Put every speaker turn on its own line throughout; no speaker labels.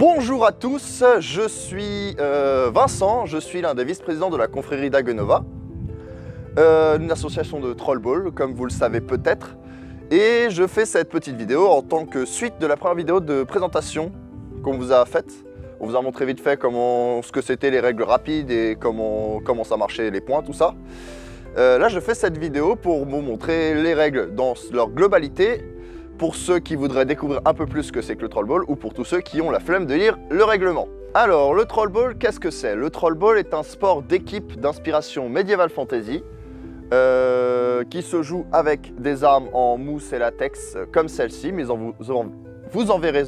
Bonjour à tous, je suis Vincent, je suis l'un des vice-présidents de la confrérie d'Agenova, une association de trollball, comme vous le savez peut-être. Et je fais cette petite vidéo en tant que suite de la première vidéo de présentation qu'on vous a faite. On vous a montré vite fait ce que c'était les règles rapides et comment ça marchait, les points, tout ça. Là, je fais cette vidéo pour vous montrer les règles dans leur globalité, pour ceux qui voudraient découvrir un peu plus ce que c'est que le trollball ou pour tous ceux qui ont la flemme de lire le règlement. Alors, le trollball, qu'est-ce que c'est? Le trollball est un sport d'équipe d'inspiration médiéval fantasy qui se joue avec des armes en mousse et latex comme celle-ci, mais vous en verrez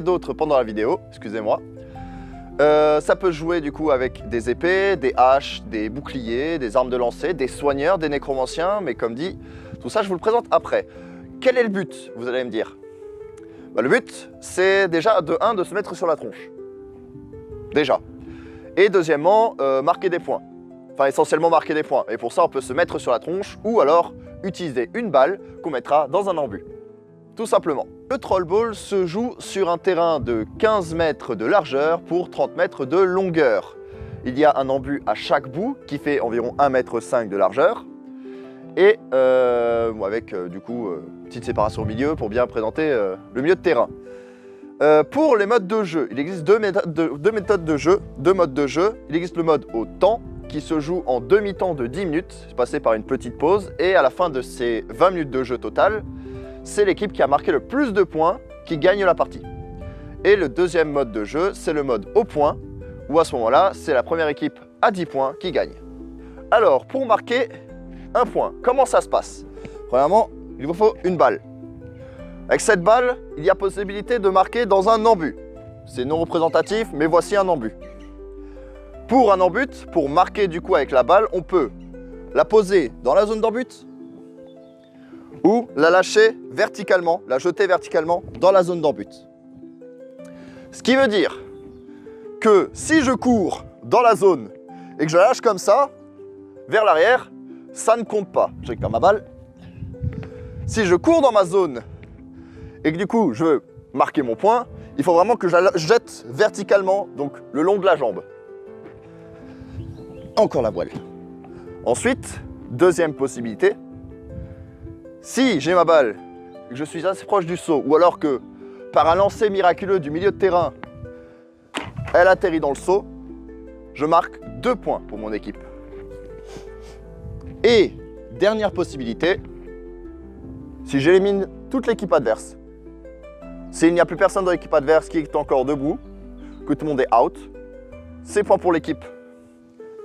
d'autres pendant la vidéo, excusez-moi. Ça peut jouer du coup avec des épées, des haches, des boucliers, des armes de lancer, des soigneurs, des nécromanciens, mais comme dit, tout ça je vous le présente après. Quel est le but, vous allez me dire? Le but, c'est déjà de se mettre sur la tronche. Déjà. Et deuxièmement, marquer des points. Enfin, essentiellement marquer des points. Et pour ça, on peut se mettre sur la tronche ou alors utiliser une balle qu'on mettra dans un embut. Tout simplement. Le trollball se joue sur un terrain de 15 mètres de largeur pour 30 mètres de longueur. Il y a un embut à chaque bout qui fait environ 1,5 m de largeur. Et avec du coup petite séparation au milieu pour bien présenter le milieu de terrain. Pour les modes de jeu, il existe deux modes de jeu. Il existe le mode au temps qui se joue en demi-temps de 10 minutes, passé par une petite pause. Et à la fin de ces 20 minutes de jeu total, c'est l'équipe qui a marqué le plus de points qui gagne la partie. Et le deuxième mode de jeu, c'est le mode au point, où à ce moment-là, c'est la première équipe à 10 points qui gagne. Alors, pour marquer un point, comment ça se passe? Premièrement, il vous faut une balle. Avec cette balle, il y a possibilité de marquer dans un embut. C'est non représentatif, mais voici un embut. Pour un embut, pour marquer du coup avec la balle, on peut la poser dans la zone d'embut ou la lâcher verticalement, la jeter verticalement dans la zone d'embut. Ce qui veut dire que si je cours dans la zone et que je la lâche comme ça, vers l'arrière, ça ne compte pas. Je récupère ma balle. Si je cours dans ma zone et que du coup je veux marquer mon point, il faut vraiment que je la jette verticalement, donc le long de la jambe. Encore la voile. Ensuite, deuxième possibilité, si j'ai ma balle et que je suis assez proche du seau, ou alors que par un lancer miraculeux du milieu de terrain, elle atterrit dans le seau, je marque 2 points pour mon équipe. Et dernière possibilité, si j'élimine toute l'équipe adverse, s'il n'y a plus personne dans l'équipe adverse qui est encore debout, que tout le monde est out, c'est point pour l'équipe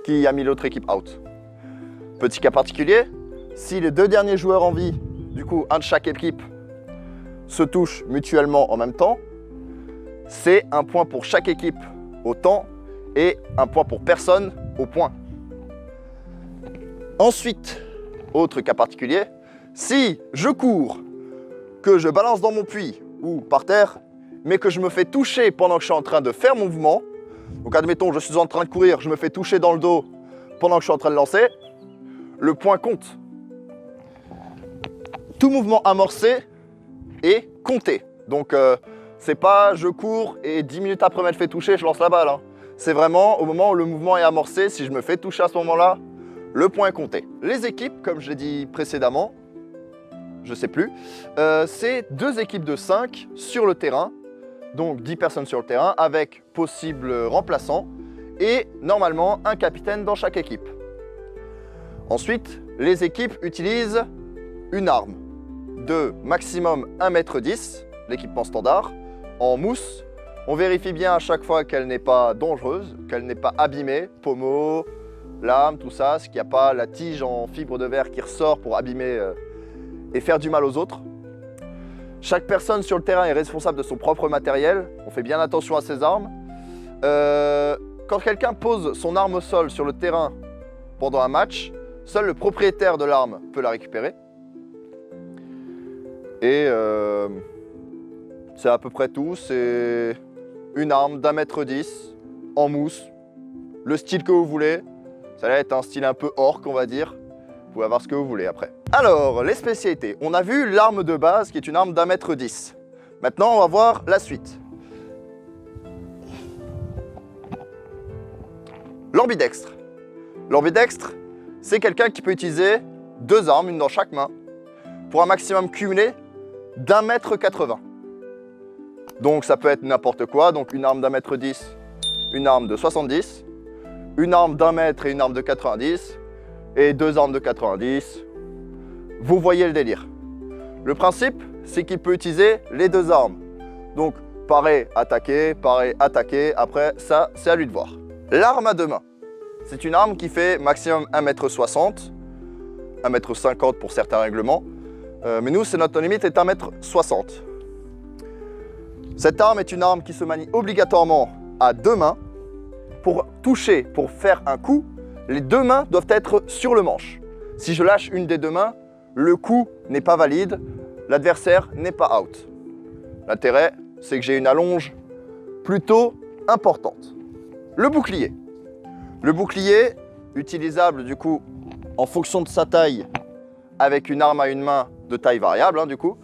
qui a mis l'autre équipe out. Petit cas particulier, si les 2 derniers joueurs en vie, du coup un de chaque équipe, se touchent mutuellement en même temps, c'est un point pour chaque équipe au temps et un point pour personne au point. Ensuite, autre cas particulier, si je cours, que je balance dans mon puits ou par terre, mais que je me fais toucher pendant que je suis en train de faire mon mouvement, donc admettons je suis en train de courir, je me fais toucher dans le dos pendant que je suis en train de lancer, le point compte. Tout mouvement amorcé est compté. Donc c'est pas je cours et 10 minutes après m'être fait toucher, je lance la balle. C'est vraiment au moment où le mouvement est amorcé, si je me fais toucher à ce moment-là, le point est compté. Les équipes, comme je l'ai dit précédemment, je sais plus, c'est 2 équipes de 5 sur le terrain, donc 10 personnes sur le terrain, avec possible remplaçant, et normalement un capitaine dans chaque équipe. Ensuite, les équipes utilisent une arme de maximum 1,10 m, l'équipement standard, en mousse. On vérifie bien à chaque fois qu'elle n'est pas dangereuse, qu'elle n'est pas abîmée, pommeau, lame, tout ça, ce qu'il n'y a pas la tige en fibre de verre qui ressort pour abîmer et faire du mal aux autres. Chaque personne sur le terrain est responsable de son propre matériel, on fait bien attention à ses armes. Quand quelqu'un pose son arme au sol sur le terrain pendant un match, seul le propriétaire de l'arme peut la récupérer. Et c'est à peu près tout, c'est une arme d'1,10 m en mousse, le style que vous voulez. Ça va être un style un peu orc, on va dire. Vous pouvez avoir ce que vous voulez après. Alors, les spécialités. On a vu l'arme de base qui est une arme d'1,10 m. Maintenant, on va voir la suite. L'ambidextre. L'ambidextre, c'est quelqu'un qui peut utiliser 2 armes, une dans chaque main, pour un maximum cumulé d'1,80 m. Donc ça peut être n'importe quoi, donc une arme d'1,10 m, une arme de 70, une arme d'1 mètre et une arme de 90, et 2 armes de 90. Vous voyez le délire. Le principe, c'est qu'il peut utiliser les 2 armes. Donc parer, attaquer, après ça, c'est à lui de voir. L'arme à 2 mains, c'est une arme qui fait maximum 1,60 m, 1,50 m pour certains règlements, mais nous, notre limite est 1,60 m. Cette arme est une arme qui se manie obligatoirement à 2 mains. Pour toucher, pour faire un coup, les 2 mains doivent être sur le manche. Si je lâche une des 2 mains, le coup n'est pas valide, l'adversaire n'est pas out. L'intérêt, c'est que j'ai une allonge plutôt importante. Le bouclier. Le bouclier, utilisable du coup en fonction de sa taille, avec une arme à une main de taille variable du coup.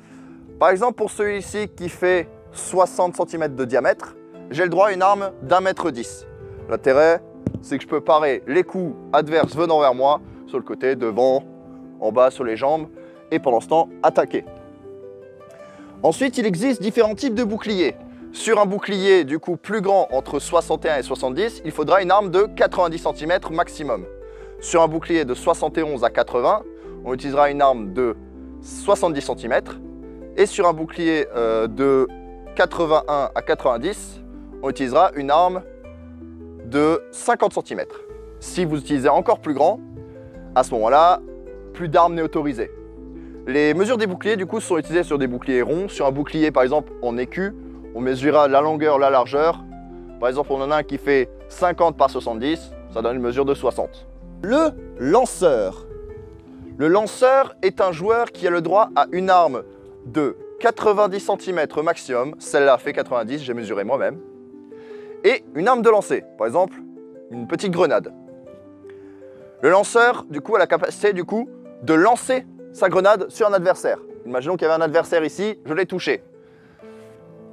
Par exemple, pour celui-ci qui fait 60 cm de diamètre, j'ai le droit à une arme d'1,10 m. L'intérêt, c'est que je peux parer les coups adverses venant vers moi, sur le côté, devant, en bas, sur les jambes, et pendant ce temps, attaquer. Ensuite, il existe différents types de boucliers. Sur un bouclier du coup plus grand, entre 61 et 70, il faudra une arme de 90 cm maximum. Sur un bouclier de 71 à 80, on utilisera une arme de 70 cm. Et sur un bouclier de 81 à 90, on utilisera une arme de 50 cm. Si vous utilisez encore plus grand, à ce moment-là, plus d'armes n'est autorisée. Les mesures des boucliers du coup sont utilisées sur des boucliers ronds. Sur un bouclier par exemple en écu, on mesurera la longueur, la largeur. Par exemple, on en a un qui fait 50 par 70, ça donne une mesure de 60. Le lanceur. Le lanceur est un joueur qui a le droit à une arme de 90 cm maximum. Celle-là fait 90, j'ai mesuré moi-même. Et une arme de lancer, par exemple, une petite grenade. Le lanceur, du coup, a la capacité de lancer sa grenade sur un adversaire. Imaginons qu'il y avait un adversaire ici, je l'ai touché.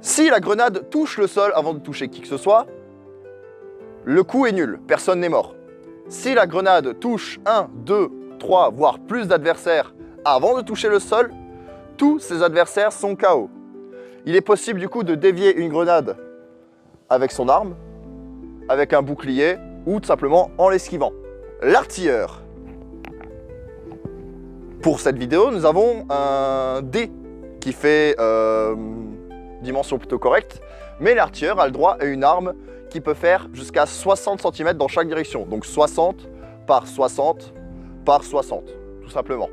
Si la grenade touche le sol avant de toucher qui que ce soit, le coup est nul, personne n'est mort. Si la grenade touche 1, 2, 3, voire plus d'adversaires avant de toucher le sol, tous ces adversaires sont KO. Il est possible du coup de dévier une grenade avec son arme, avec un bouclier ou tout simplement en l'esquivant. L'artilleur. Pour cette vidéo, nous avons un dé qui fait dimension plutôt correcte, mais l'artilleur a le droit à une arme qui peut faire jusqu'à 60 cm dans chaque direction. Donc 60 par 60 par 60, tout simplement.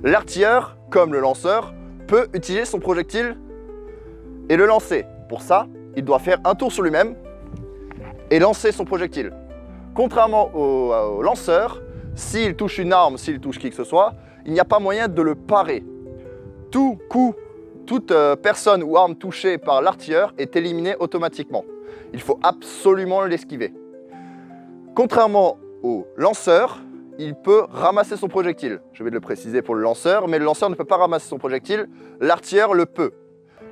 L'artilleur, comme le lanceur, peut utiliser son projectile et le lancer. Pour ça, il doit faire un tour sur lui-même et lancer son projectile. Contrairement au lanceur, s'il touche une arme, s'il touche qui que ce soit, il n'y a pas moyen de le parer. Tout coup, toute personne ou arme touchée par l'artilleur est éliminée automatiquement. Il faut absolument l'esquiver. Contrairement au lanceur, il peut ramasser son projectile. Je vais le préciser pour le lanceur, mais le lanceur ne peut pas ramasser son projectile, l'artilleur le peut.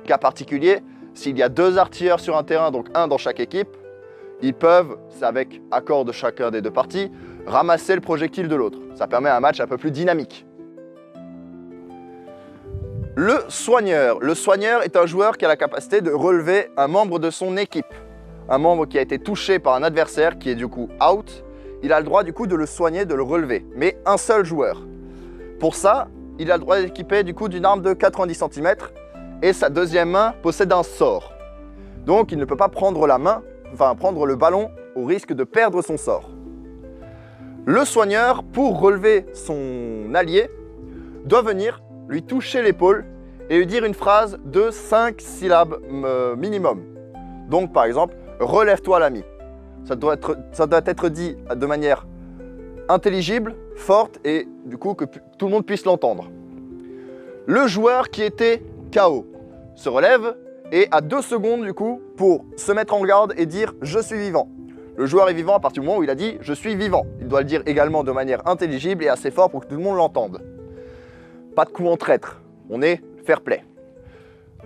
Cas particulier, s'il y a 2 artilleurs sur un terrain, donc un dans chaque équipe, ils peuvent, c'est avec accord de chacun des 2 parties, ramasser le projectile de l'autre. Ça permet un match un peu plus dynamique. Le soigneur. Le soigneur est un joueur qui a la capacité de relever un membre de son équipe. Un membre qui a été touché par un adversaire qui est du coup out. Il a le droit du coup de le soigner, de le relever. Mais un seul joueur. Pour ça, il a le droit d'équiper du coup d'une arme de 90 cm et sa deuxième main possède un sort. Donc il ne peut pas prendre prendre le ballon au risque de perdre son sort. Le soigneur, pour relever son allié, doit venir lui toucher l'épaule et lui dire une phrase de 5 syllabes minimum. Donc par exemple, relève-toi l'ami. Ça doit être dit de manière intelligible, forte et du coup que tout le monde puisse l'entendre. Le joueur qui était KO se relève et a 2 secondes du coup pour se mettre en garde et dire « je suis vivant ». Le joueur est vivant à partir du moment où il a dit « je suis vivant ». Il doit le dire également de manière intelligible et assez fort pour que tout le monde l'entende. Pas de coup en traître, on est fair play.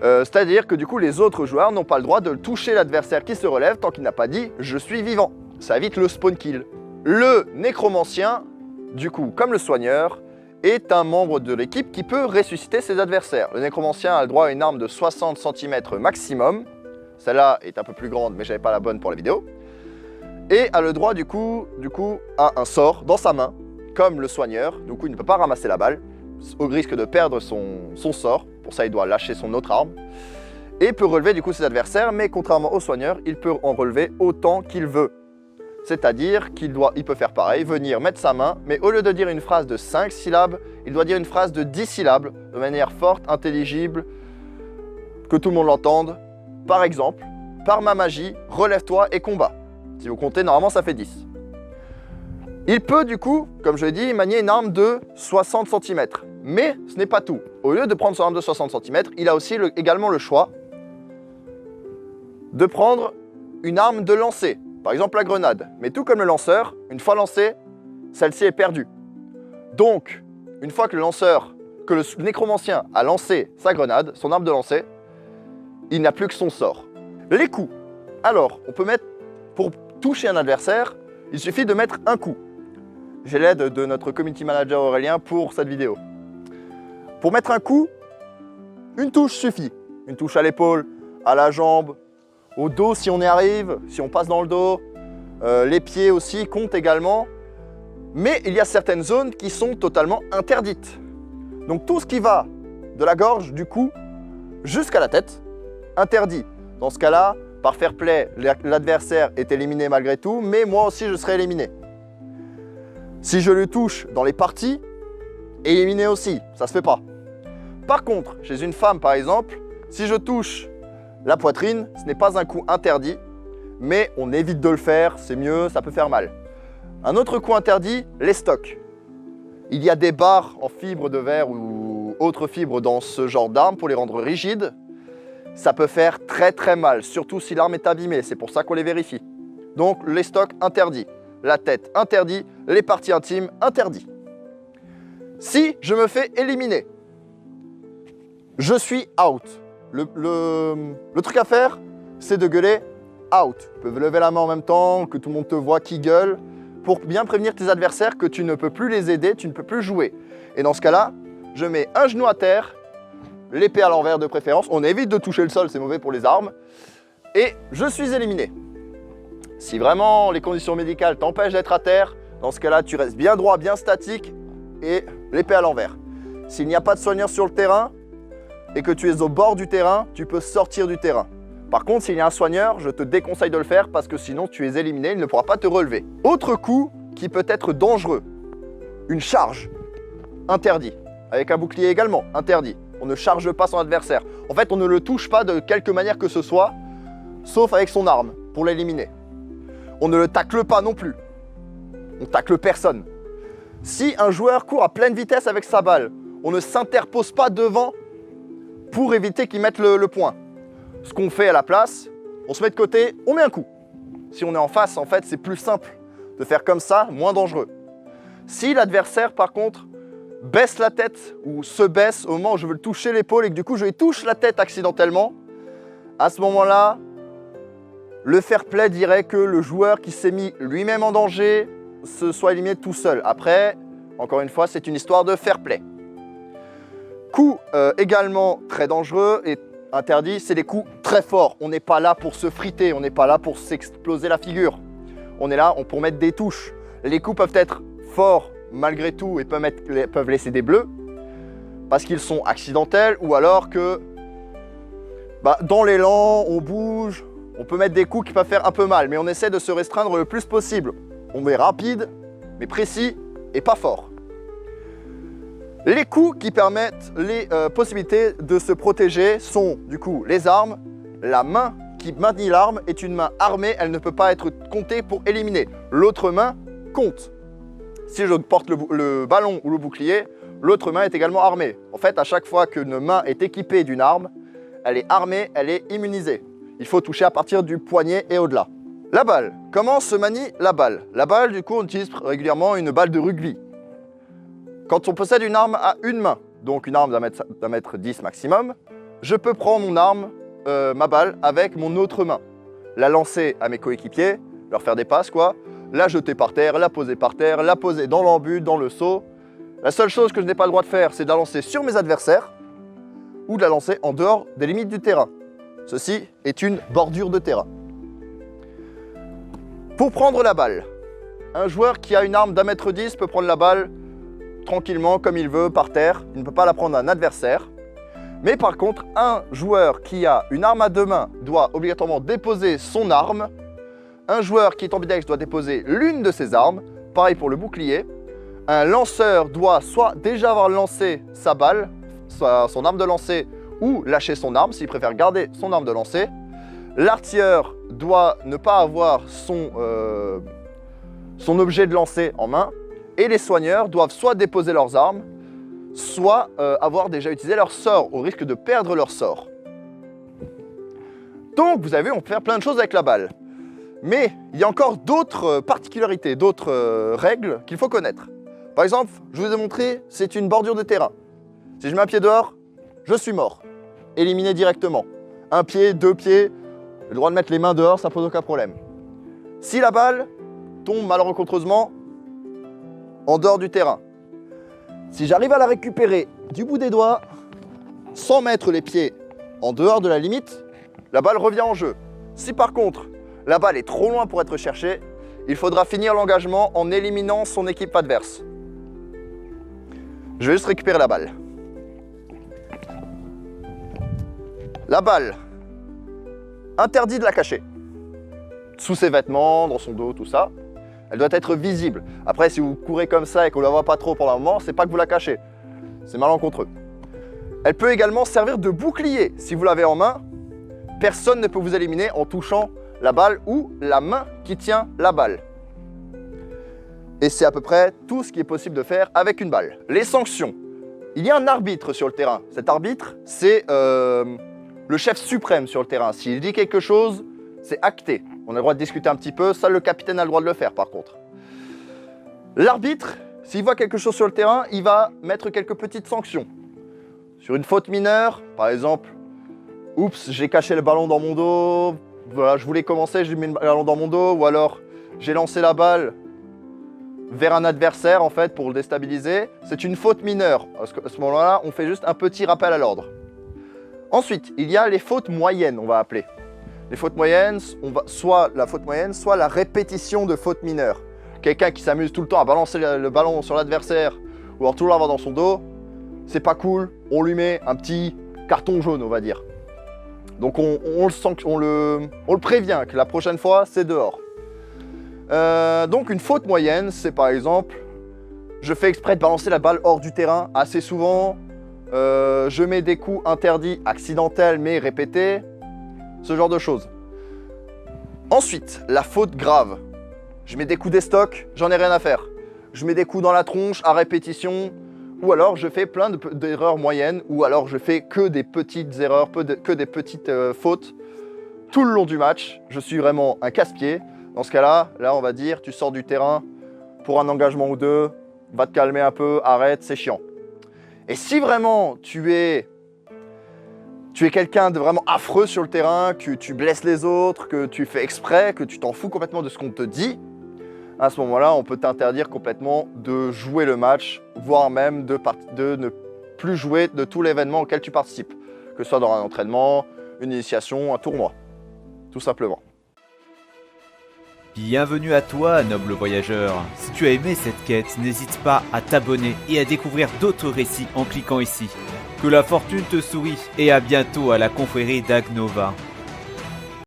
C'est-à-dire que du coup, les autres joueurs n'ont pas le droit de toucher l'adversaire qui se relève tant qu'il n'a pas dit « je suis vivant ». Ça évite le spawn kill. Le nécromancien, du coup, comme le soigneur, est un membre de l'équipe qui peut ressusciter ses adversaires. Le nécromancien a le droit à une arme de 60 cm maximum. Celle-là est un peu plus grande, mais je n'avais pas la bonne pour la vidéo. Et a le droit, du coup, à un sort dans sa main, comme le soigneur. Du coup, il ne peut pas ramasser la balle, au risque de perdre son sort. Pour ça, il doit lâcher son autre arme. Et peut relever, du coup, ses adversaires, mais contrairement au soigneur, il peut en relever autant qu'il veut. C'est-à-dire qu'il peut faire pareil, venir mettre sa main, mais au lieu de dire une phrase de 5 syllabes, il doit dire une phrase de 10 syllabes, de manière forte, intelligible, que tout le monde l'entende. Par exemple, par ma magie, relève-toi et combat. Si vous comptez, normalement, ça fait 10. Il peut, du coup, comme je l'ai dit, manier une arme de 60 cm. Mais ce n'est pas tout. Au lieu de prendre son arme de 60 cm, il a aussi également le choix de prendre une arme de lancer. Par exemple, la grenade. Mais tout comme le lanceur, une fois lancée, celle-ci est perdue. Donc, une fois que le nécromancien a lancé sa grenade, son arme de lancer, il n'a plus que son sort. Les coups. Alors, on peut mettre, pour toucher un adversaire, il suffit de mettre un coup. J'ai l'aide de notre community manager Aurélien pour cette vidéo. Pour mettre un coup, une touche suffit. Une touche à l'épaule, à la jambe, au dos si on y arrive, si on passe dans le dos. Les pieds aussi comptent également. Mais il y a certaines zones qui sont totalement interdites. Donc tout ce qui va de la gorge, du cou, jusqu'à la tête, interdit. Dans ce cas-là, par fair play, l'adversaire est éliminé malgré tout, mais moi aussi je serai éliminé. Si je le touche dans les parties, éliminé aussi, ça se fait pas. Par contre, chez une femme par exemple, si je touche la poitrine, ce n'est pas un coup interdit, mais on évite de le faire, c'est mieux, ça peut faire mal. Un autre coup interdit, les stocks. Il y a des barres en fibre de verre ou autres fibres dans ce genre d'arme pour les rendre rigides. Ça peut faire très très mal, surtout si l'arme est abîmée, c'est pour ça qu'on les vérifie. Donc les stocks interdits, la tête interdit, les parties intimes interdits. Si je me fais éliminer, je suis out. Le truc à faire, c'est de gueuler out. Tu peux lever la main en même temps, que tout le monde te voit qui gueule, pour bien prévenir tes adversaires que tu ne peux plus les aider, tu ne peux plus jouer. Et dans ce cas-là, je mets un genou à terre, l'épée à l'envers de préférence, on évite de toucher le sol, c'est mauvais pour les armes, et je suis éliminé. Si vraiment les conditions médicales t'empêchent d'être à terre, dans ce cas-là, tu restes bien droit, bien statique, et l'épée à l'envers. S'il n'y a pas de soigneur sur le terrain, et que tu es au bord du terrain, tu peux sortir du terrain. Par contre, s'il y a un soigneur, je te déconseille de le faire parce que sinon tu es éliminé, il ne pourra pas te relever. Autre coup qui peut être dangereux, une charge, interdit. Avec un bouclier également, interdit. On ne charge pas son adversaire. En fait, on ne le touche pas de quelque manière que ce soit, sauf avec son arme, pour l'éliminer. On ne le tacle pas non plus. On tacle personne. Si un joueur court à pleine vitesse avec sa balle, on ne s'interpose pas devant pour éviter qu'il mette le point. Ce qu'on fait à la place, on se met de côté, on met un coup. Si on est en face, en fait, c'est plus simple de faire comme ça, moins dangereux. Si l'adversaire, par contre, baisse la tête ou se baisse au moment où je veux le toucher l'épaule et que du coup je lui touche la tête accidentellement, à ce moment-là, le fair play dirait que le joueur qui s'est mis lui-même en danger se soit éliminé tout seul. Après, encore une fois, c'est une histoire de fair play. Coup également très dangereux et interdit, c'est des coups très forts. On n'est pas là pour se friter, on n'est pas là pour s'exploser la figure. On est là pour mettre des touches. Les coups peuvent être forts malgré tout et peuvent laisser des bleus parce qu'ils sont accidentels ou alors que dans l'élan, on bouge, on peut mettre des coups qui peuvent faire un peu mal, mais on essaie de se restreindre le plus possible. On est rapide, mais précis et pas fort. Les coups qui permettent les possibilités de se protéger sont du coup les armes. La main qui maintient l'arme est une main armée, elle ne peut pas être comptée pour éliminer. L'autre main compte. Si je porte le ballon ou le bouclier, l'autre main est également armée. En fait, à chaque fois qu'une main est équipée d'une arme, elle est armée, elle est immunisée. Il faut toucher à partir du poignet et au-delà. La balle. Comment se manie la balle? La balle, du coup, on utilise régulièrement une balle de rugby. Quand on possède une arme à une main, donc une arme d'un mètre 10 maximum, je peux prendre mon arme, ma balle, avec mon autre main. La lancer à mes coéquipiers, leur faire des passes quoi, la jeter par terre, la poser dans l'embut, dans le seau. La seule chose que je n'ai pas le droit de faire, c'est de la lancer sur mes adversaires ou de la lancer en dehors des limites du terrain. Ceci est une bordure de terrain. Pour prendre la balle, un joueur qui a une arme d'1,10 m peut prendre la balle tranquillement, comme il veut, par terre. Il ne peut pas la prendre à un adversaire. Mais par contre, un joueur qui a une arme à 2 mains doit obligatoirement déposer son arme. Un joueur qui est ambidextre doit déposer l'une de ses armes. Pareil pour le bouclier. Un lanceur doit soit déjà avoir lancé sa balle, son arme de lancer, ou lâcher son arme s'il préfère garder son arme de lancer. L'artilleur doit ne pas avoir son objet de lancer en main. Et les soigneurs doivent soit déposer leurs armes, soit avoir déjà utilisé leur sort, au risque de perdre leur sort. Donc, vous avez vu, on peut faire plein de choses avec la balle. Mais il y a encore d'autres particularités, d'autres règles qu'il faut connaître. Par exemple, je vous ai montré, c'est une bordure de terrain. Si je mets un pied dehors, je suis mort. Éliminé directement. Un pied, 2 pieds, le droit de mettre les mains dehors, ça pose aucun problème. Si la balle tombe malencontreusement en dehors du terrain, si j'arrive à la récupérer du bout des doigts, sans mettre les pieds en dehors de la limite, la balle revient en jeu. Si par contre, la balle est trop loin pour être cherchée, il faudra finir l'engagement en éliminant son équipe adverse. Je vais juste récupérer la balle. La balle, interdit de la cacher. Sous ses vêtements, dans son dos, tout ça. Elle doit être visible. Après, si vous courez comme ça et qu'on ne la voit pas trop pour le moment, c'est pas que vous la cachez. C'est malencontreux. Elle peut également servir de bouclier. Si vous l'avez en main, personne ne peut vous éliminer en touchant la balle ou la main qui tient la balle. Et c'est à peu près tout ce qui est possible de faire avec une balle. Les sanctions. Il y a un arbitre sur le terrain. Cet arbitre, c'est le chef suprême sur le terrain. S'il dit quelque chose, c'est acté. On a le droit de discuter un petit peu, ça le capitaine a le droit de le faire par contre. L'arbitre, s'il voit quelque chose sur le terrain, il va mettre quelques petites sanctions. Sur une faute mineure, par exemple, oups, j'ai caché le ballon dans mon dos, voilà, je voulais commencer, j'ai mis le ballon dans mon dos, ou alors j'ai lancé la balle vers un adversaire en fait pour le déstabiliser. C'est une faute mineure. À ce moment-là, on fait juste un petit rappel à l'ordre. Ensuite, il y a les fautes moyennes, on va appeler. Les fautes moyennes, soit la faute moyenne, soit la répétition de fautes mineures. Quelqu'un qui s'amuse tout le temps à balancer le ballon sur l'adversaire ou alors tout l'avoir dans son dos, c'est pas cool, on lui met un petit carton jaune, on va dire. Donc on le prévient que la prochaine fois, c'est dehors. Donc une faute moyenne, c'est par exemple, je fais exprès de balancer la balle hors du terrain assez souvent, je mets des coups interdits, accidentels mais répétés, ce genre de choses. Ensuite, la faute grave. Je mets des coups d'estoc, j'en ai rien à faire. Je mets des coups dans la tronche à répétition, ou alors je fais plein d'erreurs moyennes, ou alors je fais que des petites erreurs, que des petites fautes tout le long du match. Je suis vraiment un casse-pied. Dans ce cas-là, on va dire, tu sors du terrain pour un engagement ou deux, va te calmer un peu, arrête, c'est chiant. Et si vraiment tu es quelqu'un de vraiment affreux sur le terrain, que tu blesses les autres, que tu fais exprès, que tu t'en fous complètement de ce qu'on te dit, à ce moment-là, on peut t'interdire complètement de jouer le match, voire même de ne plus jouer de tout l'événement auquel tu participes, que ce soit dans un entraînement, une initiation, un tournoi, tout simplement.
Bienvenue à toi, noble voyageur. Si tu as aimé cette quête, n'hésite pas à t'abonner et à découvrir d'autres récits en cliquant ici. Que la fortune te sourie et à bientôt à la confrérie d'Agnova.